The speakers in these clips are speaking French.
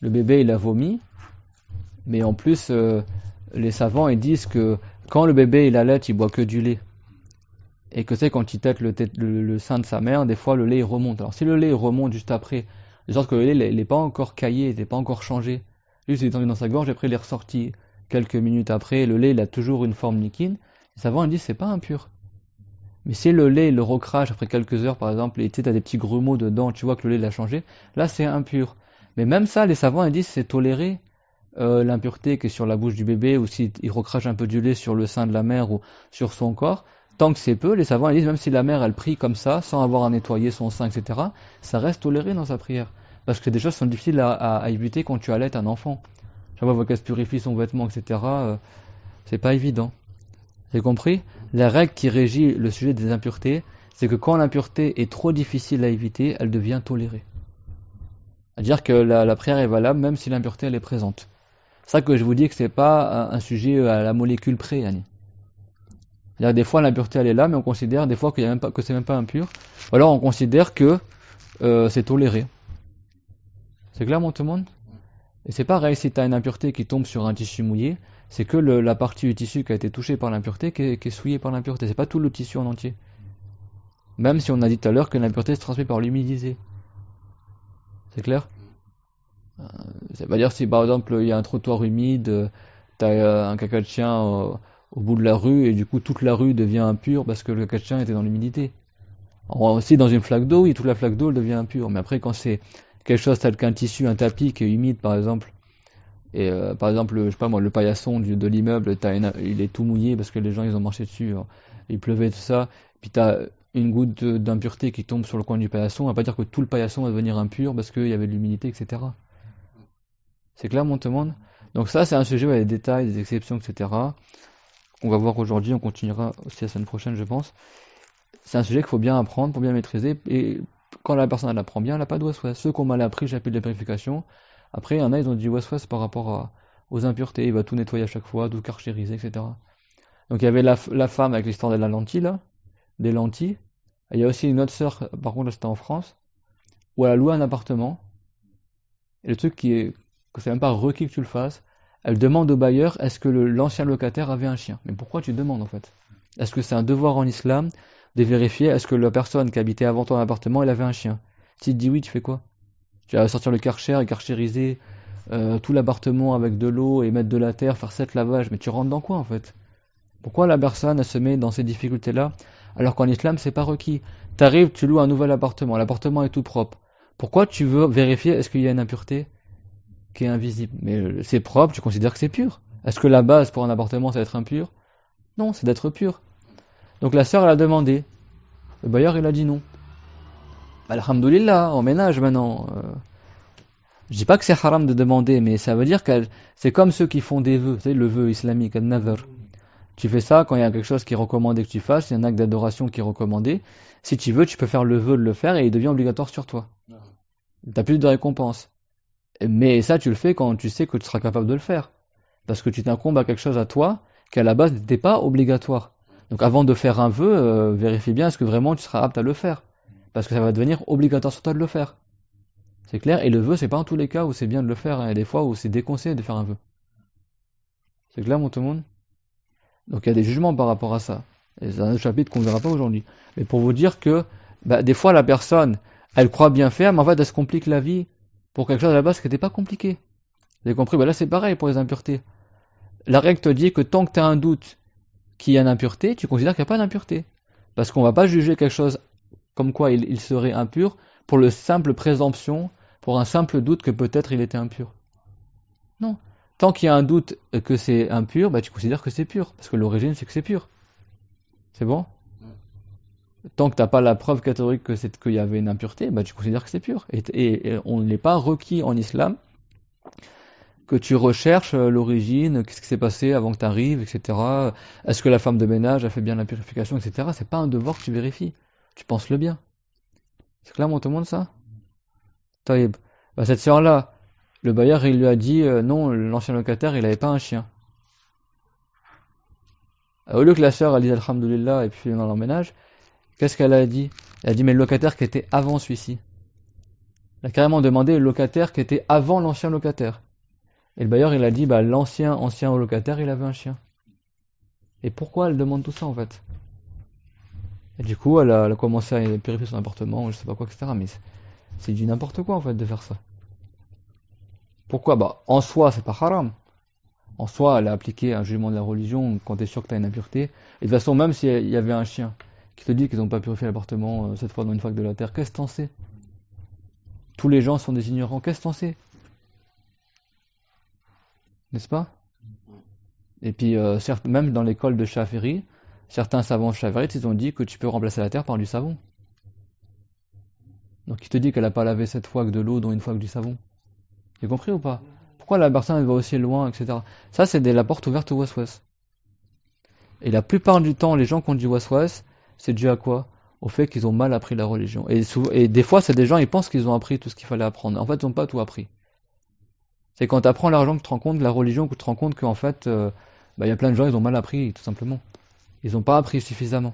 le bébé il a vomi, mais en plus les savants ils disent que quand le bébé il allait, il boit que du lait. Et que c'est quand il tète le sein de sa mère, des fois le lait il remonte. Alors si le lait il remonte juste après, de sorte que le lait il n'est pas encore caillé, il n'est pas encore changé, juste il est tombé dans sa gorge, après il est ressorti quelques minutes après, le lait il a toujours une forme liquide, les savants ils disent c'est pas impur. Mais si le lait il le recrache après quelques heures par exemple, et tu as des petits grumeaux dedans, tu vois que le lait il a changé, là c'est impur. Mais même ça, les savants ils disent c'est toléré. L'impureté qui est sur la bouche du bébé, ou s'il recrache un peu du lait sur le sein de la mère ou sur son corps, tant que c'est peu, les savants ils disent même si la mère elle prie comme ça, sans avoir à nettoyer son sein, etc., ça reste toléré dans sa prière. Parce que des choses sont difficiles à éviter quand tu allaites un enfant. Chaque fois qu'elle se purifie son vêtement, etc., c'est pas évident. J'ai compris? La règle qui régit le sujet des impuretés, c'est que quand l'impureté est trop difficile à éviter, elle devient tolérée. C'est-à-dire que la prière est valable même si l'impureté elle est présente. C'est ça que je vous dis que c'est pas un sujet à la molécule près, Annie. C'est-à-dire que des fois l'impureté elle est là, mais on considère des fois qu'il y a même pas, que c'est même pas impur. Ou alors on considère que c'est toléré. C'est clair, mon tout le monde? Et c'est pareil, si tu as une impureté qui tombe sur un tissu mouillé, c'est que la partie du tissu qui a été touchée par l'impureté qui est souillée par l'impureté. C'est pas tout le tissu en entier. Même si on a dit tout à l'heure que l'impureté se transmet par l'humidité. C'est clair? Ça veut dire si par exemple il y a un trottoir humide, t'as un caca de chien au bout de la rue et du coup toute la rue devient impure parce que le caca de chien était dans l'humidité. Aussi dans une flaque d'eau, toute la flaque d'eau elle devient impure. Mais après quand c'est quelque chose tel qu'un tissu, un tapis qui est humide par exemple, et par exemple je sais pas moi le paillasson de l'immeuble, il est tout mouillé parce que les gens ils ont marché dessus, hein. Il pleuvait tout ça, puis t'as une goutte d'impureté qui tombe sur le coin du paillasson, on va pas dire que tout le paillasson va devenir impur parce qu'il y avait de l'humidité, etc. C'est clair, mon monde? Donc ça, c'est un sujet où il y a des détails, des exceptions, etc. On va voir aujourd'hui, on continuera aussi la semaine prochaine, je pense. C'est un sujet qu'il faut bien apprendre pour bien maîtriser. Et quand la personne elle apprend bien, elle n'a pas de waswas. Ceux qui ont mal appris le chapitre de la purification, après, il y en a, ils ont dit waswas par rapport aux impuretés. Il va tout nettoyer à chaque fois, tout karchériser, etc. Donc il y avait la femme avec l'histoire de la lentille, là, des lentilles. Et il y a aussi une autre sœur, par contre, là, c'était en France, où elle a loué un appartement. Et le truc que c'est même pas requis que tu le fasses, elle demande au bailleur est-ce que l'ancien locataire avait un chien. Mais pourquoi tu demandes en fait? Est-ce que c'est un devoir en islam de vérifier est-ce que la personne qui habitait avant ton appartement elle avait un chien? Si tu dis oui, tu fais quoi? Tu vas sortir le karcher et karchériser tout l'appartement avec de l'eau et mettre de la terre, faire 7 lavages, mais tu rentres dans quoi en fait? Pourquoi la personne elle se met dans ces difficultés là alors qu'en islam c'est pas requis? T'arrives, tu loues un nouvel appartement, l'appartement est tout propre. Pourquoi tu veux vérifier est-ce qu'il y a une impureté qui est invisible? Mais c'est propre, tu considères que c'est pur. Est-ce que la base pour un appartement c'est d'être impur? Non, c'est d'être pur. Donc la sœur elle a demandé. Le bailleur il a dit non. Alhamdoulilah, on ménage maintenant. Je dis pas que c'est haram de demander, mais ça veut dire que c'est comme ceux qui font des vœux, tu sais, le vœu islamique, al-nazar. Tu fais ça quand il y a quelque chose qui est recommandé que tu fasses, il y a un acte d'adoration qui est recommandé. Si tu veux, tu peux faire le vœu de le faire et il devient obligatoire sur toi. T'as plus de récompense. Mais ça, tu le fais quand tu sais que tu seras capable de le faire. Parce que tu t'incombes à quelque chose à toi qui à la base n'était pas obligatoire. Donc avant de faire un vœu, vérifie bien est-ce que vraiment tu seras apte à le faire. Parce que ça va devenir obligatoire sur toi de le faire. C'est clair? Et le vœu, c'est pas en tous les cas où c'est bien de le faire, hein. Il y a des fois où c'est déconseillé de faire un vœu. C'est clair, mon tout le monde? Donc il y a des jugements par rapport à ça. Et c'est un autre chapitre qu'on ne verra pas aujourd'hui. Mais pour vous dire que des fois la personne, elle croit bien faire, mais en fait elle se complique la vie pour quelque chose à la base qui n'était pas compliqué. Vous avez compris? Là c'est pareil pour les impuretés. La règle te dit que tant que tu as un doute qu'il y a une impureté, tu considères qu'il n'y a pas d'impureté. Parce qu'on ne va pas juger quelque chose comme quoi il serait impur pour le simple présomption, pour un simple doute que peut-être il était impur. Non. Tant qu'il y a un doute que c'est impur, tu considères que c'est pur. Parce que l'origine, c'est que c'est pur. C'est bon? Tant que tu n'as pas la preuve catégorique qu'il y avait une impureté, tu considères que c'est pur. Et on n'est pas requis en islam que tu recherches l'origine, qu'est-ce qui s'est passé avant que tu arrives, etc. Est-ce que la femme de ménage a fait bien la purification, etc. C'est pas un devoir que tu vérifies. Tu penses le bien. C'est clair, mon tout le monde, ça? Taïb. Cette sœur-là, le bailleur, il lui a dit non, l'ancien locataire, il n'avait pas un chien. Au lieu que la sœur, elle dise Alhamdoulilah et puis dans l'emménage, qu'est-ce qu'elle a dit? Elle a dit mais le locataire qui était avant celui-ci. Il a carrément demandé le locataire qui était avant l'ancien locataire. Et le bailleur, il a dit, bah, ancien locataire, il avait un chien. Et pourquoi elle demande tout ça, en fait? Et du coup, elle a commencé à purifier son appartement, je sais pas quoi, etc. Mais c'est du n'importe quoi, en fait, de faire ça. Pourquoi? Bah, en soi, c'est pas haram. En soi, elle a appliqué un jugement de la religion quand t'es sûr que t'as une impureté. Et de toute façon, même s'il y avait un chien qui te dit qu'ils n'ont pas purifié l'appartement cette fois dans une fac de la terre, qu'est-ce que t'en sais? Tous les gens sont des ignorants, qu'est-ce que t'en sais? N'est-ce pas? Et puis, certes, même dans l'école de Shafi'i, certains savants Shafi'ites, ils ont dit que tu peux remplacer la terre par du savon. Donc, il te dit qu'elle a pas lavé 7 fois que de l'eau, dont une fois que du savon. Tu as compris ou pas? Pourquoi la personne elle va aussi loin, etc. Ça, c'est la porte ouverte au waswas. Et la plupart du temps, les gens qui ont du waswas, c'est dû à quoi? Au fait qu'ils ont mal appris la religion. Et des fois, c'est des gens, ils pensent qu'ils ont appris tout ce qu'il fallait apprendre. En fait, ils n'ont pas tout appris. C'est quand tu apprends l'argent que tu te rends compte de la religion, que tu te rends compte qu'en fait, y a plein de gens, ils ont mal appris, tout simplement. Ils n'ont pas appris suffisamment.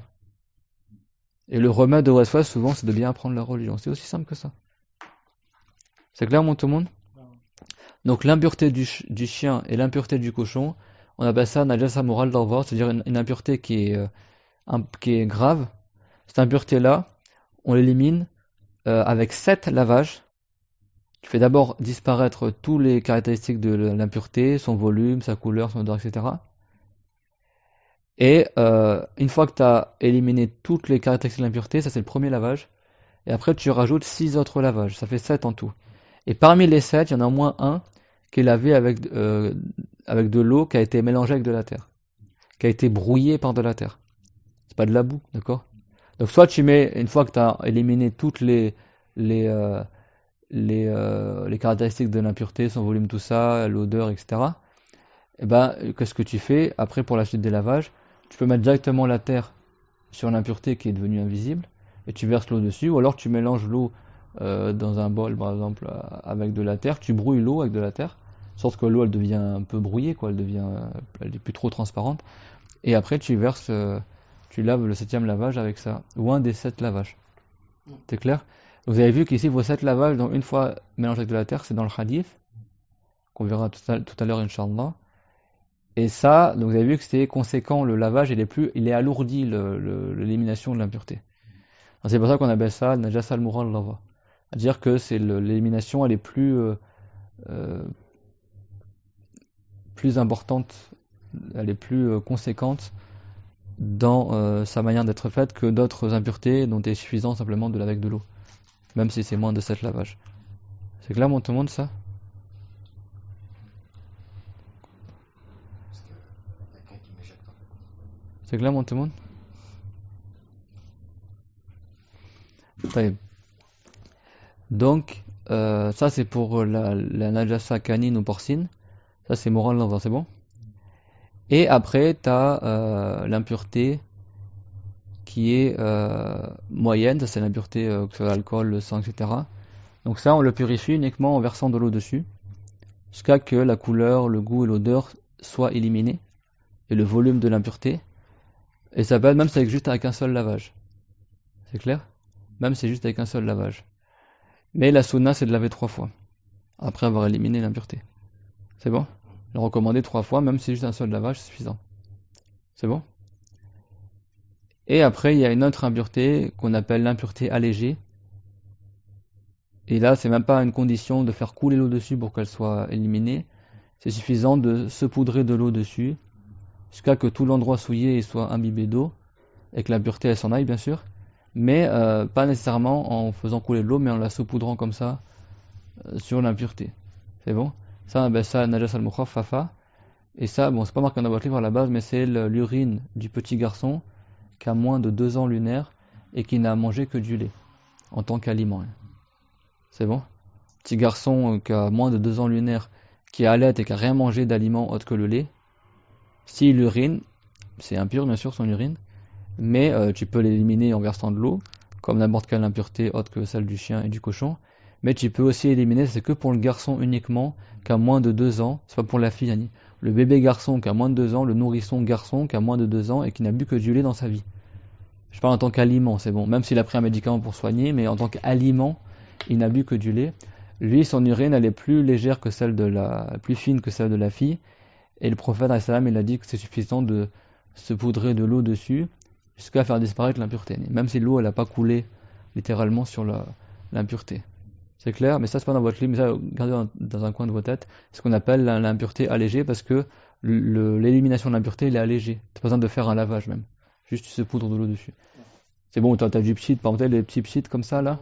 Et le remède au waswas, souvent, c'est de bien apprendre la religion. C'est aussi simple que ça. C'est clair, tout le monde? Donc l'impureté du chien et l'impureté du cochon, on appelle ça najasa moral d'orvar, c'est-à-dire une impureté qui est grave. Cette impureté-là, on l'élimine avec 7 lavages. Tu fais d'abord disparaître toutes les caractéristiques de l'impureté, son volume, sa couleur, son odeur, etc. Et une fois que tu as éliminé toutes les caractéristiques de l'impureté, ça c'est le premier lavage. Et après tu rajoutes 6 autres lavages, ça fait 7 en tout. Et parmi les 7, il y en a au moins un qui est lavé avec de l'eau qui a été mélangée avec de la terre, qui a été brouillée par de la terre. C'est pas de la boue, d'accord? Donc soit tu mets, une fois que tu as éliminé toutes les caractéristiques de l'impureté, son volume, tout ça, l'odeur, etc. Et ben, qu'est-ce que tu fais après pour la suite des lavages? Tu peux mettre directement la terre sur l'impureté qui est devenue invisible et tu verses l'eau dessus, ou alors tu mélanges l'eau dans un bol, par exemple, avec de la terre, tu brouilles l'eau avec de la terre, sorte que l'eau elle devient un peu brouillée, quoi, elle est plus trop transparente, et après tu verses, tu laves le 7e lavage avec ça, ou un des 7 lavages. C'est clair? Vous avez vu qu'ici vos 7 lavages, donc une fois mélangés avec de la terre, c'est dans le hadith, qu'on verra tout à l'heure, Inch'Allah. Et ça, donc vous avez vu que c'était conséquent, le lavage il est alourdi l'élimination de l'impureté. C'est pour ça qu'on appelle ça najasa al-mughal lava. C'est-à-dire que c'est l'élimination, elle est plus importante, elle est plus conséquente dans sa manière d'être faite que d'autres impuretés dont il est suffisant simplement de laver avec de l'eau, même si c'est moins de 7 lavages. C'est clair, tout le monde, ça? C'est clair, tout le monde? Donc, ça c'est pour la najasa canine ou porcine. Ça c'est moral dans c'est bon. Et après, tu as l'impureté qui est moyenne. Ça c'est l'impureté que ce soit l'alcool, le sang, etc. Donc ça, on le purifie uniquement en versant de l'eau dessus, jusqu'à que la couleur, le goût et l'odeur soient éliminés, et le volume de l'impureté. Et ça va même si c'est juste avec un seul lavage. C'est clair? Même si c'est juste avec un seul lavage. Mais la sunna, c'est de laver 3 fois, après avoir éliminé l'impureté. C'est bon? Le recommander 3 fois, même si c'est juste un seul lavage, c'est suffisant. C'est bon? Et après, il y a une autre impureté qu'on appelle l'impureté allégée. Et là, c'est même pas une condition de faire couler l'eau dessus pour qu'elle soit éliminée. C'est suffisant de saupoudrer de l'eau dessus, jusqu'à que tout l'endroit souillé soit imbibé d'eau, et que l'impureté elle s'en aille, bien sûr. Mais pas nécessairement en faisant couler de l'eau, mais en la saupoudrant comme ça sur l'impureté. C'est bon? Ça, on appelle ça najas al-mukhaffafa. Et ça, bon, c'est pas marqué dans votre livre à la base, mais c'est l'urine du petit garçon qui a moins de 2 ans lunaire et qui n'a mangé que du lait en tant qu'aliment. C'est bon? Petit garçon qui a moins de 2 ans lunaire, qui est à l'aide et qui a rien mangé d'aliment autre que le lait, s'il urine, c'est impur bien sûr son urine, mais tu peux l'éliminer en versant de l'eau, comme n'importe quelle impureté autre que celle du chien et du cochon. Mais tu peux aussi éliminer, c'est que pour le garçon uniquement, qui a moins de 2 ans, c'est pas pour la fille, Annie. Le bébé garçon qui a moins de 2 ans, le nourrisson garçon qui a moins de 2 ans et qui n'a bu que du lait dans sa vie. Je parle en tant qu'aliment, c'est bon, même s'il a pris un médicament pour soigner, mais en tant qu'aliment, il n'a bu que du lait. Lui, son urine, elle est plus légère que celle plus fine que celle de la fille. Et le prophète, alayhi salam, il a dit que c'est suffisant de se poudrer de l'eau dessus jusqu'à faire disparaître l'impureté. Même si l'eau, elle n'a pas coulé littéralement sur l'impureté. C'est clair, mais ça c'est pas dans votre livre, mais ça gardez dans un coin de votre tête. C'est ce qu'on appelle l'impureté allégée parce que l'élimination de l'impureté, elle est allégée. T'as pas besoin de faire un lavage même. Juste tu se poudres de l'eau dessus. C'est bon, t'as du pchit, par exemple, les petits pchits comme ça là.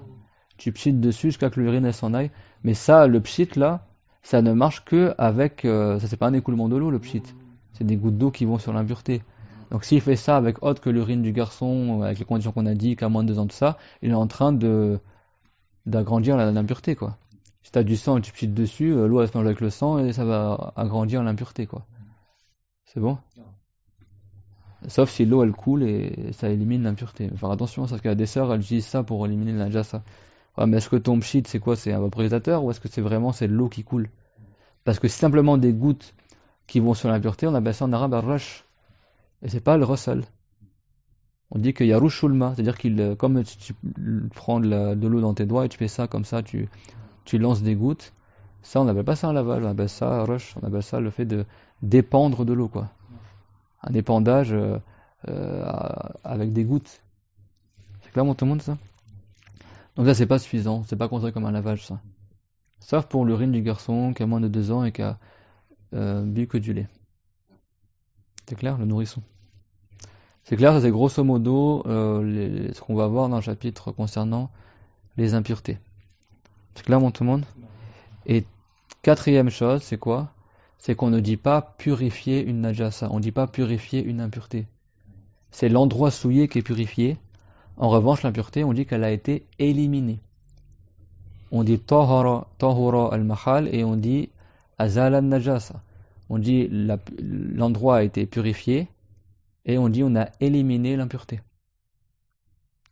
Tu pchit dessus jusqu'à que l'urine elle s'en aille. Mais ça, le pchit là, ça ne marche que avec. Ça c'est pas un écoulement de l'eau le pchit. C'est des gouttes d'eau qui vont sur l'impureté. Donc s'il fait ça avec autre que l'urine du garçon, avec les conditions qu'on a dit, qu'à moins de 2 ans de ça, il est en train d'agrandir l'impureté quoi. Si t'as du sang et tu pchites dessus, l'eau elle se mélange avec le sang et ça va agrandir l'impureté quoi. C'est bon? Sauf si l'eau elle coule et ça élimine l'impureté. Faire attention, parce qu'il y a des sœurs, elles utilisent ça pour éliminer la najasa. Ouais, mais est-ce que ton pchit c'est quoi? C'est un vaporisateur ou est-ce que c'est vraiment c'est l'eau qui coule? Parce que c'est simplement des gouttes qui vont sur l'impureté, on appelle ça en arabe ar-rash. Et c'est pas le russell. On dit qu'il y a rushulma, c'est-à-dire qu'il, comme tu prends de l'eau dans tes doigts et tu fais ça comme ça, tu lances des gouttes. Ça, on n'appelle pas ça un lavage, on appelle ça rush, on appelle ça le fait de dépendre de l'eau, quoi. Un épandage avec des gouttes. C'est clair, tout le monde, ça? Donc ça, c'est pas suffisant, c'est pas considéré comme un lavage, ça. Sauf pour l'urine du garçon qui a moins de 2 ans et qui a bu que du lait. C'est clair, le nourrisson. C'est clair, ça c'est grosso modo ce qu'on va voir dans le chapitre concernant les impuretés. C'est clair, tout le monde? Et quatrième chose, c'est quoi? C'est qu'on ne dit pas purifier une najasa, on ne dit pas purifier une impureté. C'est l'endroit souillé qui est purifié. En revanche, l'impureté, on dit qu'elle a été éliminée. On dit tahura al-mahal et on dit azal al-najasa. On dit l'endroit a été purifié et on dit on a éliminé l'impureté.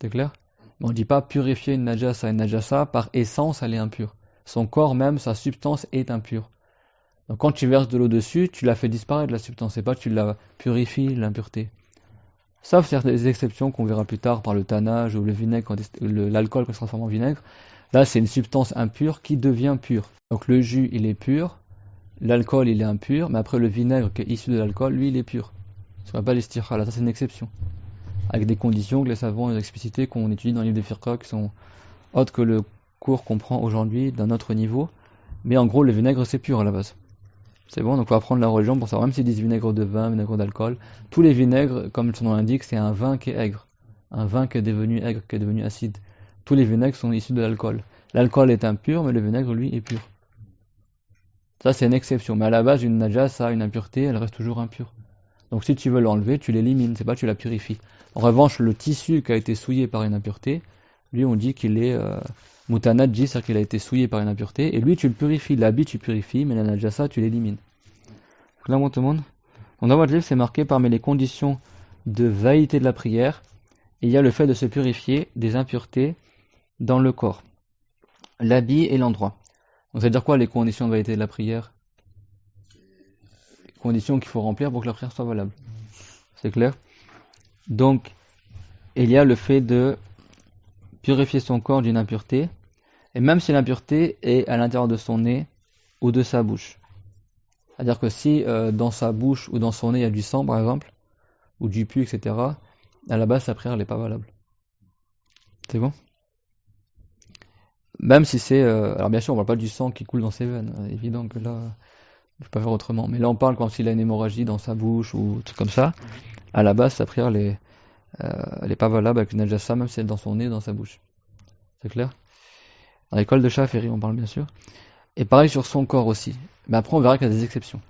C'est clair? Mais on ne dit pas purifier une najasa. Une najasa, par essence, elle est impure. Son corps même, sa substance est impure. Donc quand tu verses de l'eau dessus, tu la fais disparaître la substance, c'est pas que tu la purifies l'impureté. Sauf certaines exceptions qu'on verra plus tard par le tannage ou le vinaigre, l'alcool qui se transforme en vinaigre. Là, c'est une substance impure qui devient pure. Donc le jus, il est pur, l'alcool, il est impur, mais après le vinaigre qui est issu de l'alcool, lui, il est pur. Ce qu'on appelle l'istirha, là, ça c'est une exception. Avec des conditions que les savants ont explicitées, qu'on étudie dans les livres des firqa, qui sont autres que le cours qu'on prend aujourd'hui d'un autre niveau. Mais en gros, le vinaigre, c'est pur à la base. C'est bon, donc on va apprendre la religion pour savoir, même s'ils disent vinaigre de vin, vinaigre d'alcool, tous les vinaigres, comme son nom l'indique, c'est un vin qui est aigre. Un vin qui est devenu aigre, qui est devenu acide. Tous les vinaigres sont issus de l'alcool. L'alcool est impur, mais le vinaigre, lui, est pur. Ça, c'est une exception. Mais à la base, une najasa, une impureté, elle reste toujours impure. Donc si tu veux l'enlever, tu l'élimines, c'est pas que tu la purifies. En revanche, le tissu qui a été souillé par une impureté, lui, on dit qu'il est mutanajji, c'est-à-dire qu'il a été souillé par une impureté, et lui, tu le purifies. L'habit, tu purifies, mais la najasa, tu l'élimines. Donc là, tout le monde. Donc dans votre livre, c'est marqué parmi les conditions de validité de la prière, il y a le fait de se purifier des impuretés dans le corps, l'habit et l'endroit. Donc ça veut dire quoi les conditions de validité de la prière? Les conditions qu'il faut remplir pour que la prière soit valable. C'est clair? Donc, il y a le fait de purifier son corps d'une impureté, et même si l'impureté est à l'intérieur de son nez ou de sa bouche. C'est-à-dire que si dans sa bouche ou dans son nez il y a du sang par exemple, ou du pu, etc., à la base sa prière n'est pas valable. C'est bon? Même si c'est... alors bien sûr on ne parle pas du sang qui coule dans ses veines, évident que là, je ne peux pas faire autrement. Mais là on parle quand il a une hémorragie dans sa bouche ou truc comme ça, à la base sa prière elle est pas valable avec une najasa, même si elle est dans son nez ou dans sa bouche. C'est clair? Dans l'école de Shafiri on parle bien sûr. Et pareil sur son corps aussi. Mais après on verra qu'il y a des exceptions.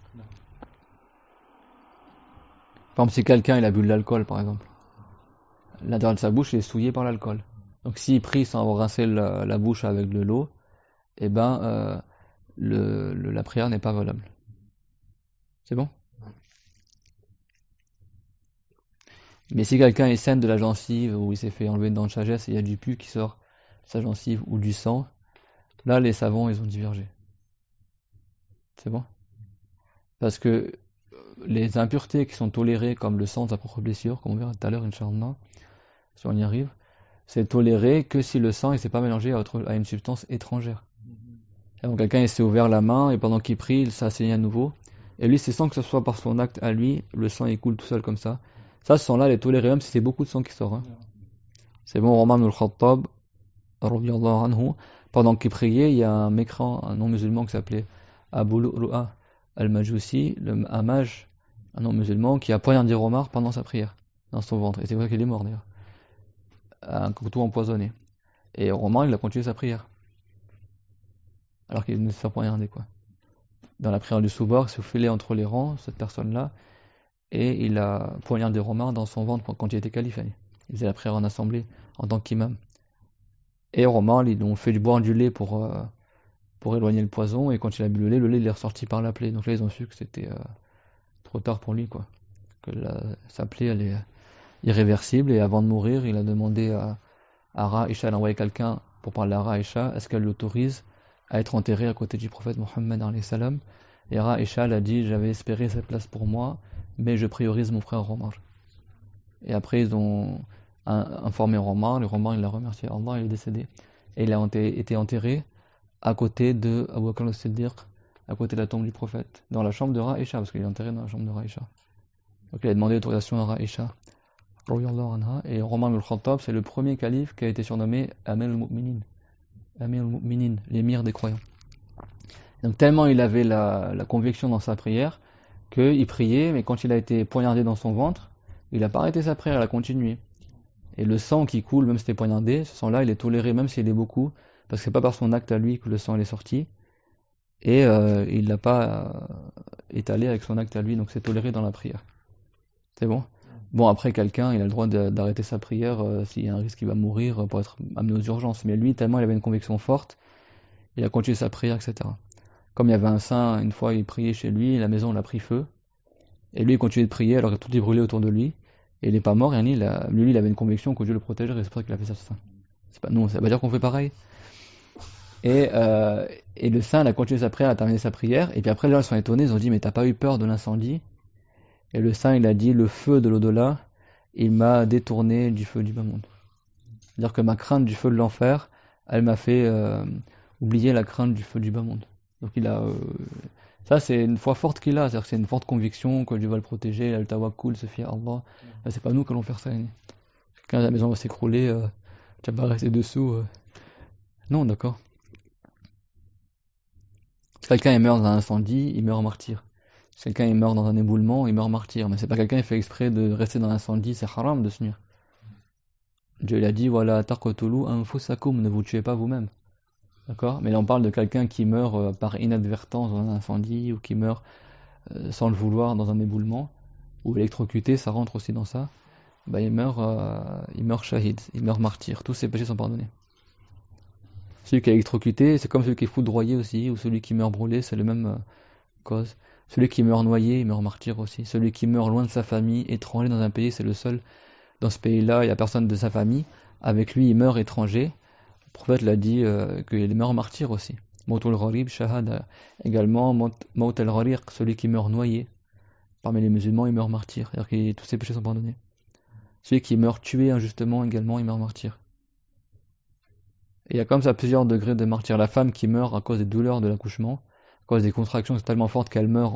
Par exemple si quelqu'un il a bu de l'alcool par exemple, l'intérieur de sa bouche est souillé par l'alcool. Donc s'il prie sans avoir rincé la bouche avec de l'eau, eh ben la prière n'est pas valable. C'est bon? Mais si quelqu'un est sain de la gencive, ou il s'est fait enlever une dent de sagesse et il y a du pu qui sort de sa gencive ou du sang, là les savants ils ont divergé. C'est bon? Parce que les impuretés qui sont tolérées comme le sang de sa propre blessure, comme on verra tout à l'heure, Inch'Allah, si on y arrive, c'est toléré que si le sang ne s'est pas mélangé à une substance étrangère. Et donc quelqu'un il s'est ouvert la main et pendant qu'il prie, ça a saigné à nouveau. Et lui, c'est sans que ce soit par son acte à lui, le sang il coule tout seul comme ça. Ça, ce sang-là, il est toléré même si c'est beaucoup de sang qui sort. Hein. C'est bon, Omar ibn al-Khattab, radiyallahu anhu, pendant qu'il priait, il y a un mécréant, un non-musulman qui s'appelait Abu Lu'lu'a al-Majusi, un mage, un non-musulman, qui a poignardé Omar pendant sa prière, dans son ventre. Et c'est vrai qu'il est mort d'ailleurs. Un couteau empoisonné. Et Omar, il a continué sa prière. Alors qu'il venait de se faire poignarder, quoi. Dans la prière du Soubor, il se faufilait entre les rangs, cette personne-là, et il a poignardé Omar dans son ventre quand il était calife. Il faisait la prière en assemblée, en tant qu'imam. Et Omar, ils ont fait boire du lait pour éloigner le poison, et quand il a bu le lait il est ressorti par la plaie. Donc là, ils ont su que c'était trop tard pour lui, quoi. Que sa plaie, elle est irréversible, et avant de mourir, il a demandé à Raïcha d'envoyer quelqu'un pour parler à Raïcha, est-ce qu'elle l'autorise à être enterré à côté du prophète Mohammed alayhi salam. Et Raïcha a dit, j'avais espéré cette place pour moi, mais je priorise mon frère Omar. Et après ils ont informé Omar, le Omar il a remercié Allah, il est décédé. Et il a été enterré à côté de Abu Bakr al-Siddiq, à côté de la tombe du prophète, dans la chambre de Raïcha, parce qu'il est enterré dans la chambre de Raïcha. Donc il a demandé l'autorisation à Raïcha. Et Omar al-Khattab, c'est le premier calife qui a été surnommé Amir al-Mu'minin, l'émir des croyants. Donc tellement il avait la conviction dans sa prière, qu'il priait, mais quand il a été poignardé dans son ventre, il n'a pas arrêté sa prière, il a continué. Et le sang qui coule, même si c'était poignardé, ce sang-là, il est toléré, même s'il est beaucoup, parce que c'est pas par son acte à lui que le sang est sorti, et il l'a pas étalé avec son acte à lui, donc c'est toléré dans la prière. C'est bon? Bon, après, quelqu'un, il a le droit d'arrêter sa prière s'il y a un risque qu'il va mourir pour être amené aux urgences. Mais lui, tellement il avait une conviction forte, il a continué sa prière, etc. Comme il y avait un saint, une fois, il priait chez lui, la maison, elle a pris feu. Et lui, il continuait de prier alors que tout est brûlé autour de lui. Et il n'est pas mort, lui, il avait une conviction que Dieu le protégerait, et c'est pour ça qu'il a fait ça, ce saint. C'est pas, non, ça veut pas dire qu'on fait pareil. Et le saint, il a continué sa prière, il a terminé sa prière. Et puis après, les gens sont étonnés, ils ont dit, mais t'as pas eu peur de l'incendie? Et le saint, il a dit, le feu de l'au-delà, il m'a détourné du feu du bas monde. C'est-à-dire que ma crainte du feu de l'enfer, elle m'a fait oublier la crainte du feu du bas monde. Donc ça c'est une foi forte qu'il a, c'est-à-dire que c'est une forte conviction que Dieu va le protéger, il a le tawakkul, se fier à Allah. Là, c'est pas nous qui allons faire ça. Quand la maison va s'écrouler, tu vas pas rester dessous. Non, d'accord. Si quelqu'un il meurt dans un incendie, il meurt martyr. Si quelqu'un il meurt dans un éboulement, il meurt martyr. Mais c'est pas quelqu'un qui fait exprès de rester dans l'incendie, c'est haram de se nuire. Dieu l'a dit, voilà, taqtulu anfusakum, ne vous tuez pas vous-même. D'accord? Mais là on parle de quelqu'un qui meurt par inadvertance dans un incendie, ou qui meurt sans le vouloir dans un éboulement, ou électrocuté, ça rentre aussi dans ça. Bah, il meurt shahid, il meurt martyr. Tous ses péchés sont pardonnés. Celui qui est électrocuté, c'est comme celui qui est foudroyé aussi, ou celui qui meurt brûlé, c'est la même cause. Celui qui meurt noyé, il meurt martyr aussi. Celui qui meurt loin de sa famille, étranger dans un pays, c'est le seul. Dans ce pays-là, il n'y a personne de sa famille. Avec lui, il meurt étranger. Le prophète l'a dit qu'il meurt martyr aussi. Mautul gharib, shahada. Également, Maut al-Ghariq, celui qui meurt noyé. Parmi les musulmans, il meurt martyr. C'est-à-dire que tous ses péchés sont pardonnés. Celui qui meurt tué injustement, également, il meurt martyr. Et il y a comme ça plusieurs degrés de martyr. La femme qui meurt à cause des douleurs de l'accouchement, à cause des contractions tellement fortes qu'elle meurt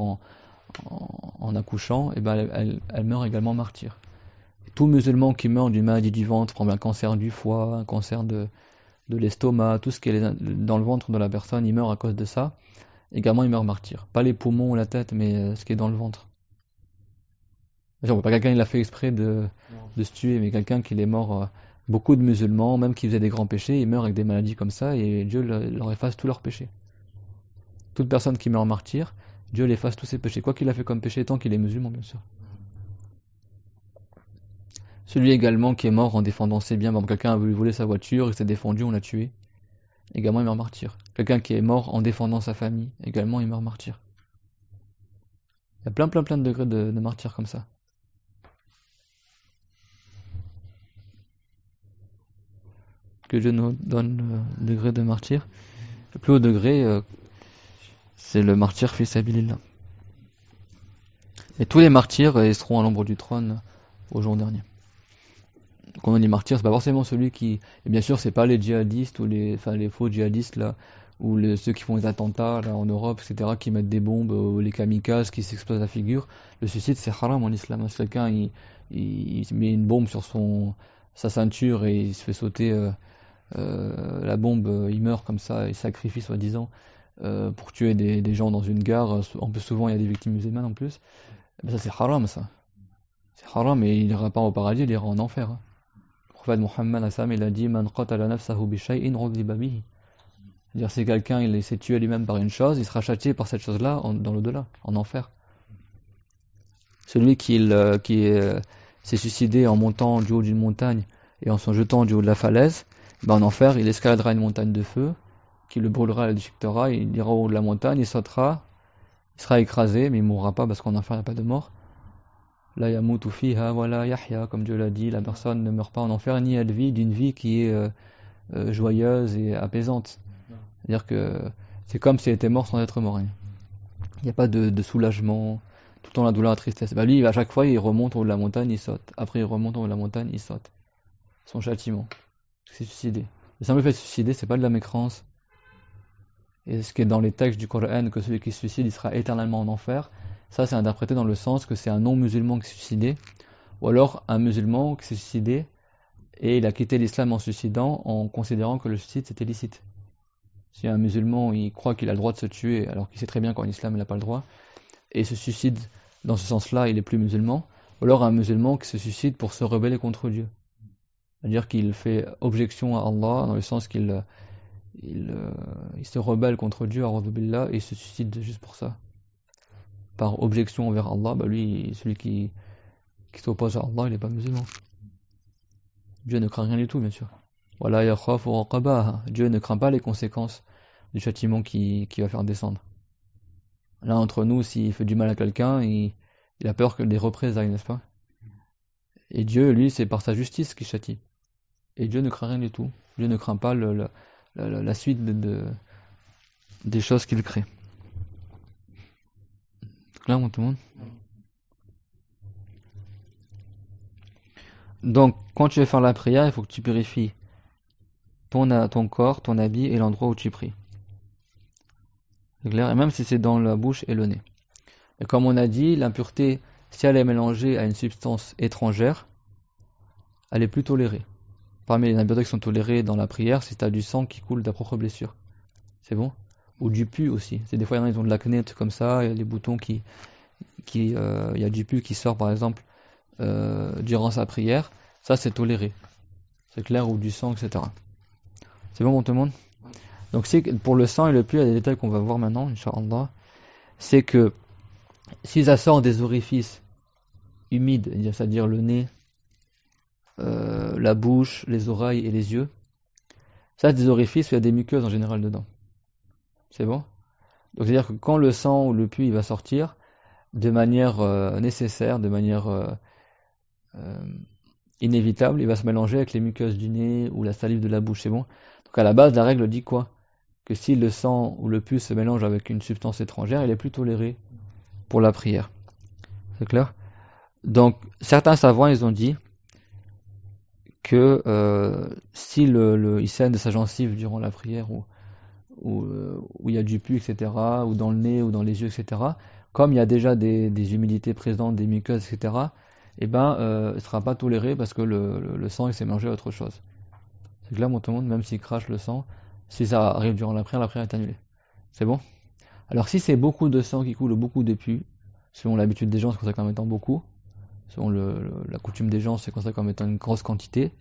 en accouchant, et ben elle meurt également martyr. Tout musulman qui meurt d'une maladie du ventre, comme un cancer du foie, un cancer de l'estomac, tout ce qui est dans le ventre de la personne, il meurt à cause de ça. Également, il meurt martyr. Pas les poumons ou la tête, mais ce qui est dans le ventre. Pas quelqu'un qui l'a fait exprès de se tuer, mais quelqu'un qui est mort. Beaucoup de musulmans, même qui faisaient des grands péchés, ils meurent avec des maladies comme ça, et Dieu leur efface tous leurs péchés. Toute personne qui meurt martyr, Dieu l'efface tous ses péchés. Quoi qu'il a fait comme péché, tant qu'il est musulman, bien sûr. Celui également qui est mort en défendant ses biens, quelqu'un a voulu voler sa voiture, il s'est défendu, on l'a tué. Également, il meurt martyr. Quelqu'un qui est mort en défendant sa famille, également, il meurt martyr. Il y a plein de degrés de martyr comme ça. Que Dieu nous donne le degré de martyr. Le plus haut degré, c'est le martyr fi sabilillah. Et tous les martyrs, ils seront à l'ombre du trône au jour dernier. quand on dit martyr, c'est pas forcément celui qui, et bien sûr, c'est pas les djihadistes ou les faux djihadistes là, ou ceux qui font les attentats là en Europe, etc., qui mettent des bombes, ou les kamikazes qui s'explosent la figure. Le suicide, c'est haram en islam. Si quelqu'un il met une bombe sur sa ceinture et il se fait sauter la bombe, il meurt comme ça, il sacrifie soi-disant pour tuer des gens dans une gare. En plus, souvent, il y a des victimes musulmanes en plus. Mais ça, c'est haram, ça. C'est haram, et il ira pas au paradis, il ira en enfer. Hein. Le prophète Mohammed, il a dit Man qatala nafsahu bi shay'in udhiba bihi. C'est-à-dire, si quelqu'un il s'est tué lui-même par une chose, il sera châtié par cette chose-là dans l'au-delà, en enfer. Celui qui s'est suicidé en montant du haut d'une montagne et en se jetant du haut de la falaise, ben en enfer, il escaladera une montagne de feu, qui le brûlera, le déchiquetera, il ira au haut de la montagne, il sautera, il sera écrasé, mais il ne mourra pas parce qu'en enfer, il n'y a pas de mort. La yamutu fiha wala yahya, comme Dieu l'a dit, la personne ne meurt pas en enfer, ni elle vit d'une vie qui est joyeuse et apaisante. C'est-à-dire que c'est comme s'il était mort sans être mort. Hein. Il n'y a pas de soulagement, tout le temps la douleur, la tristesse. Bah lui, à chaque fois, il remonte au haut de la montagne, il saute. Après, il remonte au haut de la montagne, il saute. Son châtiment. C'est suicidé. Le simple fait de se suicider, c'est pas de la mécrance. Et ce qui est dans les textes du Coran, que celui qui se suicide, il sera éternellement en enfer, ça c'est interprété dans le sens que c'est un non-musulman qui s'est suicidé, ou alors un musulman qui s'est suicidé, et il a quitté l'islam en se suicidant, en considérant que le suicide c'était licite. Si un musulman, il croit qu'il a le droit de se tuer, alors qu'il sait très bien qu'en islam il n'a pas le droit, et il se suicide dans ce sens-là, il est plus musulman, ou alors un musulman qui se suicide pour se rebeller contre Dieu. C'est-à-dire qu'il fait objection à Allah, dans le sens qu'il se rebelle contre Dieu, billah, et il se suicide juste pour ça. Par objection envers Allah, bah lui, celui qui s'oppose à Allah, il n'est pas musulman. Dieu ne craint rien du tout, bien sûr. Voilà, Dieu ne craint pas les conséquences du châtiment qui va faire descendre. Là, entre nous, s'il fait du mal à quelqu'un, il a peur que des représailles, n'est-ce pas? Et Dieu, lui, c'est par sa justice qu'il châtie. Et Dieu ne craint rien du tout. Dieu ne craint pas la suite des choses qu'il crée. Là, tout le monde. Donc, quand tu veux faire la prière, il faut que tu purifies ton corps, ton habit et l'endroit où tu pries. C'est clair? Et même si c'est dans la bouche et le nez. Et comme on a dit, l'impureté, si elle est mélangée à une substance étrangère, elle est plus tolérée. Parmi les impuretés qui sont tolérées dans la prière, c'est si tu as du sang qui coule de ta propre blessure. C'est bon? Ou du pus aussi. C'est des fois, ils ont de l'acné, un truc comme ça, il y a des boutons il y a du pus qui sort, par exemple, durant sa prière. Ça, c'est toléré. C'est clair? Ou du sang, etc. C'est bon, tout le monde? Donc, pour le sang et le pus, il y a des détails qu'on va voir maintenant, Inch'Allah. C'est que si ça sort des orifices humides, c'est-à-dire le nez, la bouche, les oreilles et les yeux, ça, c'est des orifices où il y a des muqueuses en général dedans. C'est bon? Donc, c'est-à-dire que quand le sang ou le pus il va sortir, de manière nécessaire, de manière inévitable, il va se mélanger avec les muqueuses du nez ou la salive de la bouche, c'est bon? Donc à la base, la règle dit quoi? Que si le sang ou le pus se mélange avec une substance étrangère, il est plus toléré pour la prière. C'est clair? Donc certains savants, ils ont dit que si il saigne de sa gencive durant la prière où il y a du pus, etc., ou dans le nez, ou dans les yeux, etc., comme il y a déjà des humidités présentes, des muqueuses, etc., il ne sera pas toléré parce que le sang il s'est mélangé à autre chose. C'est clair, tout le monde, même s'il crache le sang, si ça arrive durant la prière est annulée. C'est bon? Alors si c'est beaucoup de sang qui coule ou beaucoup de pus, selon l'habitude des gens, c'est considéré comme étant beaucoup, selon la coutume des gens, c'est considéré comme étant une grosse quantité.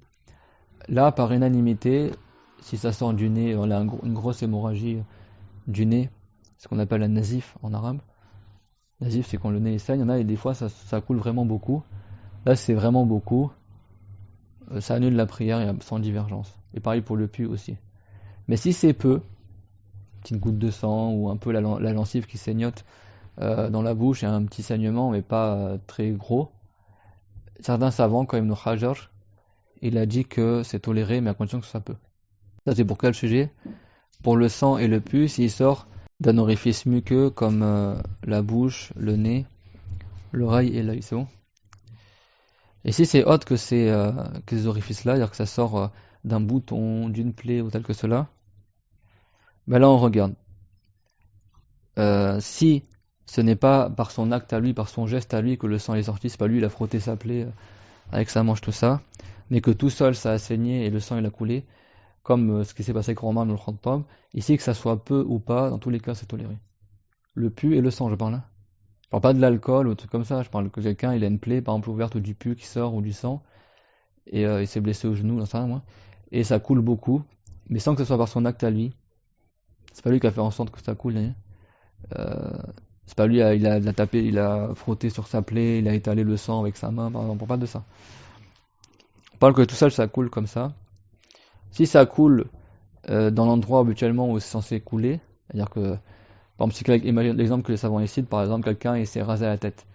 Là, par unanimité, si ça sort du nez, on a une grosse hémorragie du nez, ce qu'on appelle un nazif en arabe. Nazif, c'est quand le nez saigne. Il y en a et des fois ça coule vraiment beaucoup. Là, c'est vraiment beaucoup. Ça annule la prière sans divergence. Et pareil pour le pus aussi. Mais si c'est peu, une petite goutte de sang ou un peu la gencive qui saignote dans la bouche et un petit saignement, mais pas très gros, certains savants, comme Ibn Hajar, il a dit que c'est toléré, mais à condition que ce soit peu. Ça, c'est pour quel sujet? Pour le sang et le pus, s'il sort d'un orifice muqueux comme la bouche, le nez, l'oreille et l'œil, c'est bon? Et si c'est autre que ces orifices-là, c'est-à-dire que ça sort d'un bouton, d'une plaie ou tel que cela, ben là on regarde. Si ce n'est pas par son acte à lui, par son geste à lui que le sang est sorti, c'est pas lui, il a frotté sa plaie avec sa manche, tout ça, mais que tout seul ça a saigné et le sang il a coulé, comme ce qui s'est passé avec Roman ou le Khattab, ici que ça soit peu ou pas, dans tous les cas c'est toléré. Le pu et le sang, je parle là. Je parle pas de l'alcool ou truc comme ça, je parle que quelqu'un il a une plaie, par exemple ouverte ou du pu qui sort ou du sang, et il s'est blessé au genou, dans ça, moi, et ça coule beaucoup, mais sans que ce soit par son acte à lui. C'est pas lui qui a fait en sorte que ça coule, hein. Euh, c'est pas lui, il a tapé, il a frotté sur sa plaie, il a étalé le sang avec sa main, par exemple, on parle de ça. On parle que tout seul ça coule comme ça. Si ça coule dans l'endroit habituellement où c'est censé couler, c'est-à-dire que, par exemple, imagine l'exemple que les savants citent, par exemple, quelqu'un il s'est rasé la tête.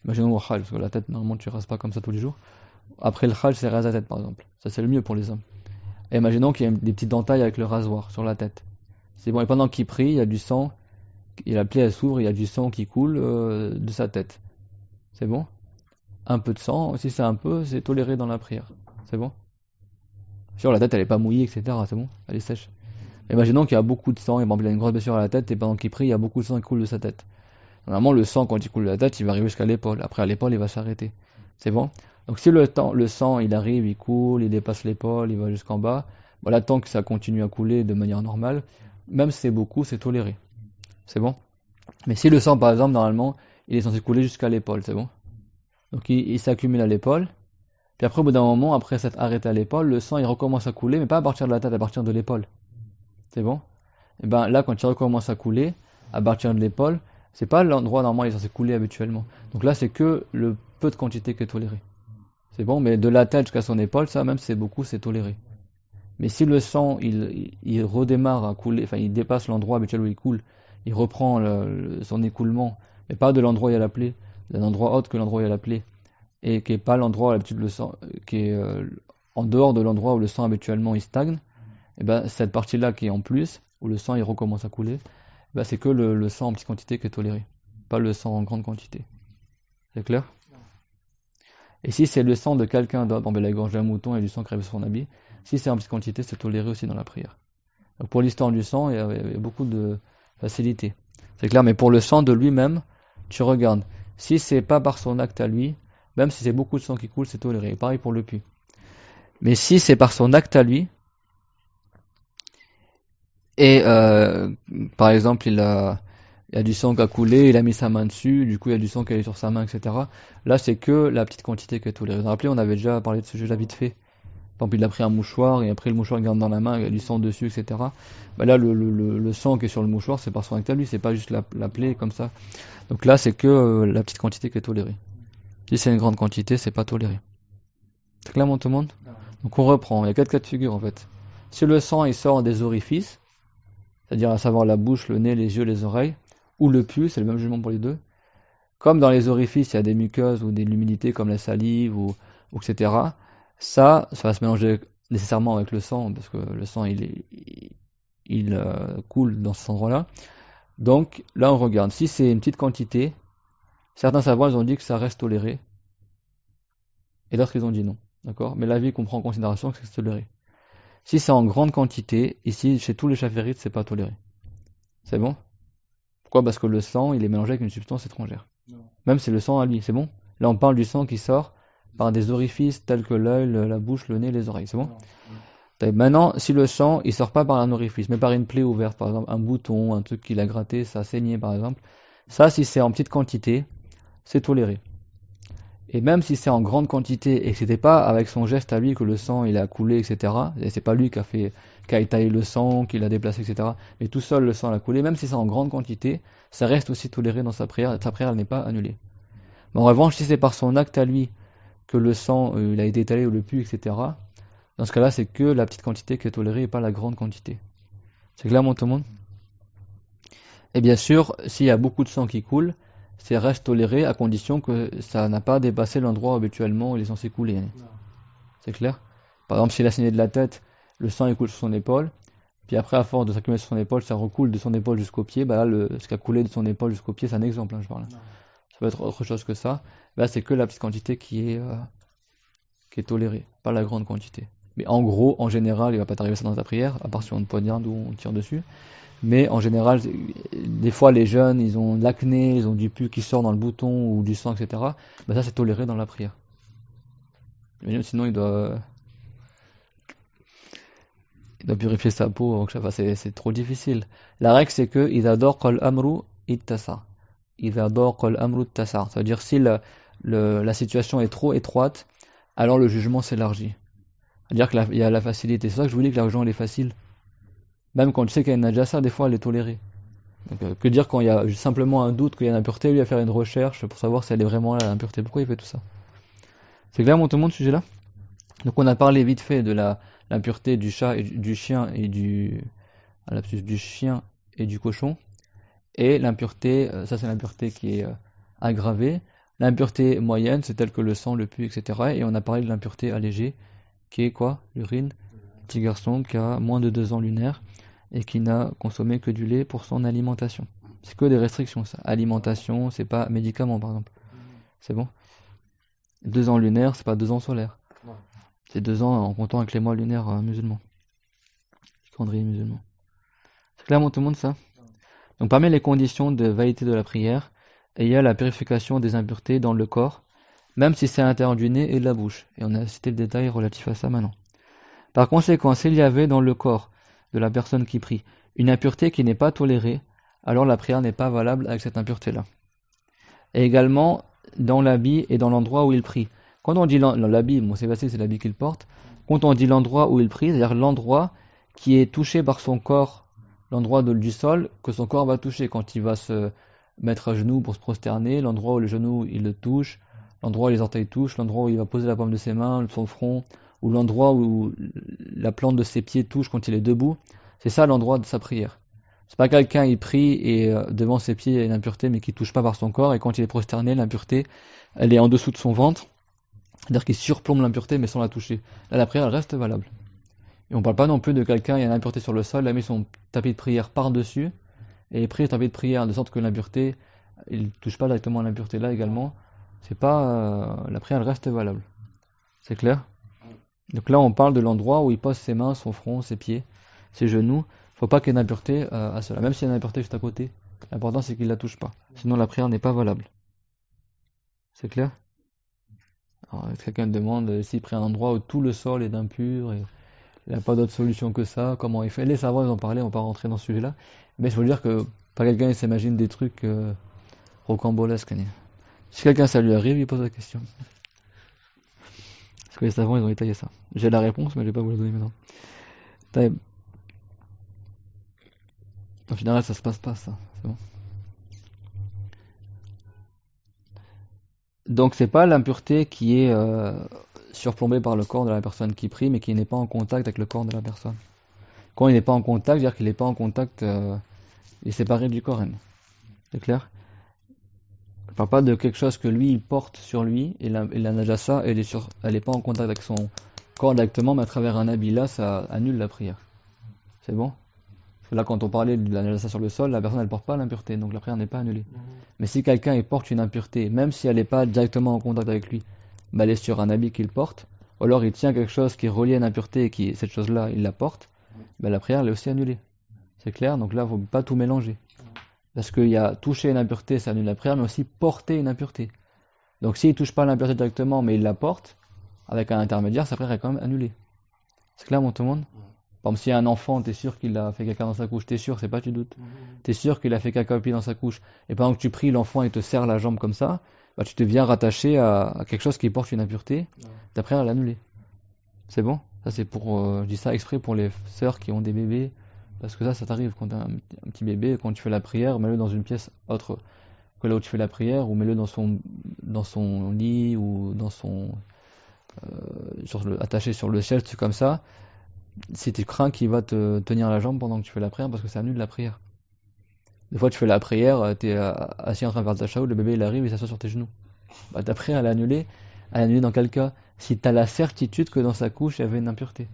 Imaginons au khal, parce que la tête, normalement, tu rases pas comme ça tous les jours. Après le khal, c'est rasé la tête, par exemple. Ça, c'est le mieux pour les hommes. Et imaginons qu'il y a des petites dentailles avec le rasoir sur la tête. C'est bon, et pendant qu'il prie, il y a du sang, et la plaie elle s'ouvre, il y a du sang qui coule de sa tête. C'est bon? Un peu de sang, si c'est un peu, c'est toléré dans la prière. C'est bon? Sur la tête, elle est pas mouillée, etc. C'est bon? Elle est sèche. Imaginons qu'il y a beaucoup de sang, et bon, il a une grosse blessure à la tête, et pendant qu'il prie, il y a beaucoup de sang qui coule de sa tête. Normalement, le sang, quand il coule de la tête, il va arriver jusqu'à l'épaule. Après, à l'épaule, il va s'arrêter. C'est bon? Donc, si le sang, il arrive, il coule, il dépasse l'épaule, il va jusqu'en bas, voilà, tant que ça continue à couler de manière normale, même si c'est beaucoup, c'est toléré. C'est bon? Mais si le sang, par exemple, normalement, il est censé couler jusqu'à l'épaule, c'est bon? Donc, il s'accumule à l'épaule, puis après, au bout d'un moment, après s'être arrêté à l'épaule, le sang, il recommence à couler, mais pas à partir de la tête, à partir de l'épaule. C'est bon? Et ben là, quand il recommence à couler, à partir de l'épaule, c'est pas l'endroit normalement il est censé couler habituellement. Donc là, c'est que le peu de quantité qui est toléré. C'est bon, mais de la tête jusqu'à son épaule, ça, même si c'est beaucoup, c'est toléré. Mais si le sang, il redémarre à couler, enfin, il dépasse l'endroit habituel où il coule, il reprend son écoulement, mais pas de l'endroit où il y a la plaie, d'un endroit autre que l'endroit où il y a la plaie, et qui est pas l'endroit où l'habitude le sang, qui est en dehors de l'endroit où le sang habituellement il stagne, et ben cette partie-là qui est en plus, où le sang il recommence à couler, ben, c'est que le sang en petite quantité qui est toléré, pas le sang en grande quantité. C'est clair? Et si c'est le sang de quelqu'un d'autre, bon, ben, la gorge d'un mouton et du sang qui arrive sur son habit, si c'est en petite quantité, c'est toléré aussi dans la prière. Donc pour l'histoire du sang, il y a beaucoup de facilité. C'est clair, mais pour le sang de lui-même, tu regardes. Si c'est pas par son acte à lui, même si c'est beaucoup de sang qui coule, c'est toléré. Pareil pour le pu. Mais si c'est par son acte à lui, et par exemple il y a du sang qui a coulé, il a mis sa main dessus, du coup il y a du sang qui est sur sa main, etc. Là c'est que la petite quantité qui est tolérée. Vous vous rappelez, on avait déjà parlé de ce sujet-là vite fait. Par exemple, il a pris un mouchoir et après le mouchoir il garde dans la main, il y a du sang dessus, etc. Bah là, le sang qui est sur le mouchoir, c'est par son acte à lui, c'est pas juste la plaie comme ça. Donc là, c'est que la petite quantité qui est tolérée. Si c'est une grande quantité, c'est pas toléré. C'est clair, tout le monde? Donc on reprend, il y a 4 cas de figure en fait. Si le sang il sort des orifices, c'est-à-dire à savoir la bouche, le nez, les yeux, les oreilles, ou le pus, c'est le même jugement pour les deux. Comme dans les orifices, il y a des muqueuses ou des lumidités comme la salive ou etc. Ça va se mélanger nécessairement avec le sang, parce que le sang il coule dans cet endroit-là. Donc là on regarde, si c'est une petite quantité, certains savants ils ont dit que ça reste toléré, et d'autres ils ont dit non, d'accord? Mais l'avis qu'on prend en considération c'est que c'est toléré. Si c'est en grande quantité, ici chez tous les chaférites c'est pas toléré. C'est bon? Pourquoi? Parce que le sang il est mélangé avec une substance étrangère. Même si c'est le sang à lui, c'est bon? Là on parle du sang qui sort par des orifices tels que l'œil, la bouche, le nez, les oreilles, c'est bon? Maintenant, si le sang, il sort pas par un orifice, mais par une plaie ouverte, par exemple un bouton, un truc qu'il a gratté, ça a saigné par exemple, ça si c'est en petite quantité, c'est toléré. Et même si c'est en grande quantité et que c'était pas avec son geste à lui que le sang il a coulé, etc., et c'est pas lui qui a étalé le sang, qui l'a déplacé, etc., mais tout seul le sang a coulé, même si c'est en grande quantité, ça reste aussi toléré dans sa prière elle n'est pas annulée. Mais en revanche, si c'est par son acte à lui que le sang il a été étalé ou le pu, etc., dans ce cas-là, c'est que la petite quantité qui est tolérée et pas la grande quantité. C'est clair, tout le monde? Et bien sûr, s'il y a beaucoup de sang qui coule, c'est reste toléré à condition que ça n'a pas dépassé l'endroit où habituellement il est censé couler. C'est clair? Par exemple, s'il a saigné de la tête, le sang il coule sur son épaule, puis après, à force de s'accumuler sur son épaule, ça recoule de son épaule jusqu'au pied, bah là, ce qui a coulé de son épaule jusqu'au pied, c'est un exemple, je parle. ça peut être autre chose que ça. Là, c'est que la petite quantité qui est tolérée, pas la grande quantité. Mais en gros, en général, il va pas t'arriver ça dans ta prière, à part si on te poignarde ou on tire dessus. Mais en général, des fois, les jeunes, ils ont de l'acné, ils ont du pus qui sort dans le bouton ou du sang, etc. Ben ça, c'est toléré dans la prière. Mais sinon, il doit purifier sa peau, donc c'est trop difficile. La règle, c'est que ils adorent qal amru ittasa. Ils adorent qal amru ittasa. Ça veut dire si la situation est trop étroite, alors le jugement s'élargit. C'est-à-dire qu'il y a la facilité. C'est ça que je vous dis que l'argent elle est facile. Même quand tu sais qu'il y a une najasa, des fois elle est tolérée. Donc, que dire quand il y a simplement un doute qu'il y a une impureté, lui à faire une recherche pour savoir si elle est vraiment là, l'impureté. Pourquoi il fait tout ça? C'est clair, tout le monde, ce sujet-là? Donc on a parlé vite fait de l'impureté du chat et du chien et du chien et du cochon. Et l'impureté, ça c'est l'impureté qui est aggravée. L'impureté moyenne, c'est telle que le sang, le pus, etc. Et on a parlé de l'impureté allégée, qui est quoi? L'urine. Petit garçon qui a moins de 2 ans lunaire et qui n'a consommé que du lait pour son alimentation. C'est que des restrictions, ça. Alimentation, c'est pas médicament, par exemple. C'est bon? 2 ans lunaire, c'est pas 2 ans solaires. C'est 2 ans en comptant avec les mois lunaires musulmans. Calendrier musulman. C'est clairement tout le monde, ça? Donc, parmi les conditions de validité de la prière, il y a la purification des impuretés dans le corps, même si c'est à l'intérieur du nez et de la bouche. Et on a cité le détail relatif à ça maintenant. Par conséquent, s'il y avait dans le corps de la personne qui prie une impureté qui n'est pas tolérée, alors la prière n'est pas valable avec cette impureté-là. Et également dans l'habit et dans l'endroit où il prie. Quand on dit l'habit, bon c'est facile, c'est l'habit qu'il porte. Quand on dit l'endroit où il prie, c'est-à-dire l'endroit qui est touché par son corps, l'endroit du sol que son corps va toucher quand il va se mettre à genoux pour se prosterner, l'endroit où le genou il le touche, l'endroit où les orteils touchent, l'endroit où il va poser la paume de ses mains, son front, ou l'endroit où la plante de ses pieds touche quand il est debout, c'est ça l'endroit de sa prière. C'est pas quelqu'un il prie et devant ses pieds il y a une impureté mais qui touche pas par son corps et quand il est prosterné l'impureté elle est en dessous de son ventre, c'est-à-dire qu'il surplombe l'impureté mais sans la toucher. Là la prière elle reste valable. Et on parle pas non plus de quelqu'un il y a une impureté sur le sol, il a mis son tapis de prière par dessus et il prie le tapis de prière de sorte que l'impureté il touche pas directement à l'impureté là également. C'est pas la prière elle reste valable. C'est clair? Donc là, on parle de l'endroit où il pose ses mains, son front, ses pieds, ses genoux. Faut pas qu'il y ait une impureté à cela. Même s'il y a une impureté juste à côté, l'important c'est qu'il ne la touche pas. Sinon, la prière n'est pas valable. C'est clair? Alors, quelqu'un me demande s'il prie un endroit où tout le sol est impur et il n'y a pas d'autre solution que ça, comment il fait? Les savants, ils en parlaient, on va pas rentrer dans ce sujet-là. Mais il faut dire que pas quelqu'un il s'imagine des trucs rocambolesques. Si quelqu'un ça lui arrive, il pose la question. Parce que les savants, ils ont détaillé ça. J'ai la réponse, mais je vais pas vous la donner maintenant. En général, ça se passe pas, ça. C'est bon. Donc, c'est pas l'impureté qui est surplombée par le corps de la personne qui prie, mais qui n'est pas en contact avec le corps de la personne. Quand il n'est pas en contact, c'est-à-dire qu'il n'est pas en contact, il est séparé du Koran. C'est clair? Je parle pas de quelque chose que lui, il porte sur lui, et la najasa, elle est pas en contact avec son corps directement, mais à travers un habit. Là, ça annule la prière. C'est bon? Parce que là, quand on parlait de la najasa sur le sol, la personne, elle porte pas l'impureté, donc la prière n'est pas annulée. Mais si quelqu'un, il porte une impureté, même si elle n'est pas directement en contact avec lui, bah, elle est sur un habit qu'il porte, ou alors il tient quelque chose qui est relié à une impureté, et qui, cette chose-là, il la porte, bah, la prière, elle est aussi annulée. C'est clair? Donc là, il faut pas tout mélanger. Parce qu'il y a toucher une impureté, ça annule la prière, mais aussi porter une impureté. Donc s'il ne touche pas l'impureté directement, mais il la porte, avec un intermédiaire, sa prière est quand même annulée. C'est clair, tout le monde? Par exemple, s'il y a un enfant, t'es sûr qu'il a fait caca dans sa couche, t'es sûr, c'est pas tu doutes. T'es sûr qu'il a fait caca au pied dans sa couche. Et pendant que tu pries, l'enfant il te serre la jambe comme ça, bah, tu te viens rattacher à quelque chose qui porte une impureté, ta prière elle est annulée. C'est bon? Ça c'est pour, je dis ça exprès pour les sœurs qui ont des bébés, parce que ça t'arrive quand t'as un petit bébé, quand tu fais la prière, mets-le dans une pièce autre que là où tu fais la prière, ou mets-le dans son lit, ou dans son, attaché sur le siège, c'est comme ça. Si tu crains qu'il va te tenir la jambe pendant que tu fais la prière, parce que ça annule la prière. Des fois, tu fais la prière, tu es assis en train de faire ta shaoul, le bébé il arrive, il s'assoit sur tes genoux. Bah, ta prière elle est annulée. Elle est annulée dans quel cas? Si tu as la certitude que dans sa couche il y avait une impureté.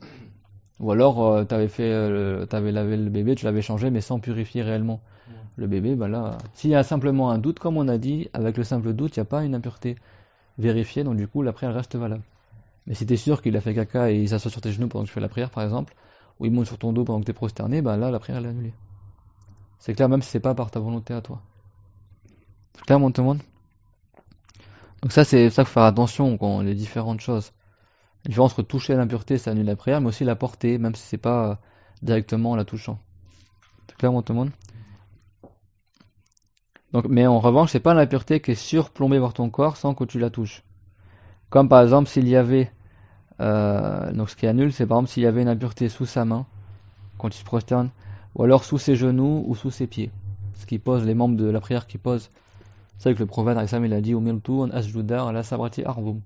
Ou alors, t'avais lavé le bébé, tu l'avais changé, mais sans purifier réellement. Le bébé, ben là, s'il y a simplement un doute, comme on a dit, avec le simple doute, il n'y a pas une impureté vérifiée, donc du coup, la prière reste valable. Mais si tu es sûr qu'il a fait caca et il s'assoit sur tes genoux pendant que tu fais la prière, par exemple, ou il monte sur ton dos pendant que tu es prosterné, ben là, la prière, elle est annulée. C'est clair, même si c'est pas par ta volonté à toi. C'est clair, tout le monde? Donc ça, c'est ça qu'il faut faire attention quand les différentes choses. La différence entre toucher à l'impureté, ça annule la prière, mais aussi la porter, même si c'est pas directement en la touchant. C'est clair, tout le monde? Donc, mais en revanche, c'est pas l'impureté qui est surplombée par ton corps sans que tu la touches. Comme par exemple, s'il y avait, donc ce qui annule, c'est par exemple s'il y avait une impureté sous sa main, quand il se prosterne, ou alors sous ses genoux ou sous ses pieds. Ce qui pose les membres de la prière qui posent. C'est vrai que le prophète, il a dit, Umirtu an asjuda ala sabrati arvum.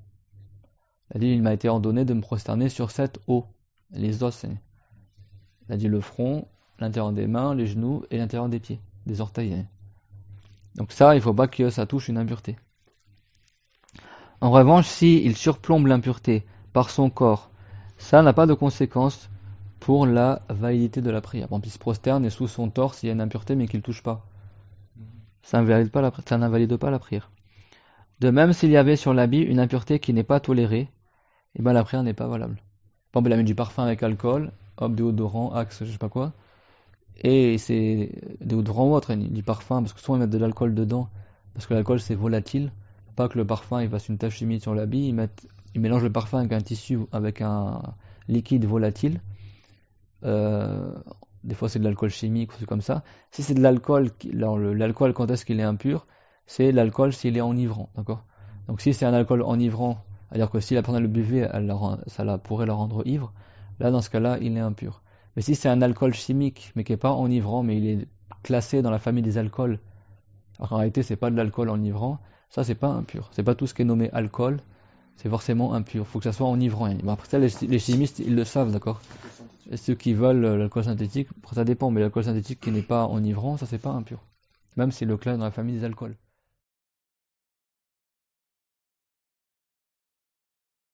Il a dit, il m'a été ordonné de me prosterner sur 7 os, les os. Il a dit le front, l'intérieur des mains, les genoux et l'intérieur des pieds, des orteils. Donc ça, il ne faut pas que ça touche une impureté. En revanche, si il surplombe l'impureté par son corps, ça n'a pas de conséquence pour la validité de la prière. Bon, il se prosterne et sous son torse, il y a une impureté mais qu'il ne touche pas. Ça n'invalide pas la prière. De même, s'il y avait sur l'habit une impureté qui n'est pas tolérée, et ben la prière n'est pas valable. Par exemple, il a mis du parfum avec alcool, hop, déodorant, axe, je sais pas quoi, et c'est déodorant ou autre, du parfum, parce que souvent ils mettent de l'alcool dedans, parce que l'alcool c'est volatile, pas que le parfum il fasse une tache humide sur l'habit, ils mélangent le parfum avec un tissu, avec un liquide volatile, des fois c'est de l'alcool chimique ou c'est comme ça. Si c'est de l'alcool, l'alcool quand est-ce qu'il est impur? C'est l'alcool s'il est enivrant, d'accord? Donc si c'est un alcool enivrant, c'est-à-dire que si la personne le buvait, pourrait la rendre ivre, là dans ce cas-là, il est impur. Mais si c'est un alcool chimique, mais qui n'est pas enivrant, mais il est classé dans la famille des alcools, alors qu'en réalité c'est pas de l'alcool enivrant, ça c'est pas impur. C'est pas tout ce qui est nommé alcool, c'est forcément impur. Il faut que ça soit enivrant. Bon, après ça, les chimistes, ils le savent, d'accord? Et ceux qui veulent l'alcool synthétique, ça dépend, mais l'alcool synthétique qui n'est pas enivrant, ça c'est pas impur. Même si le classe dans la famille des alcools.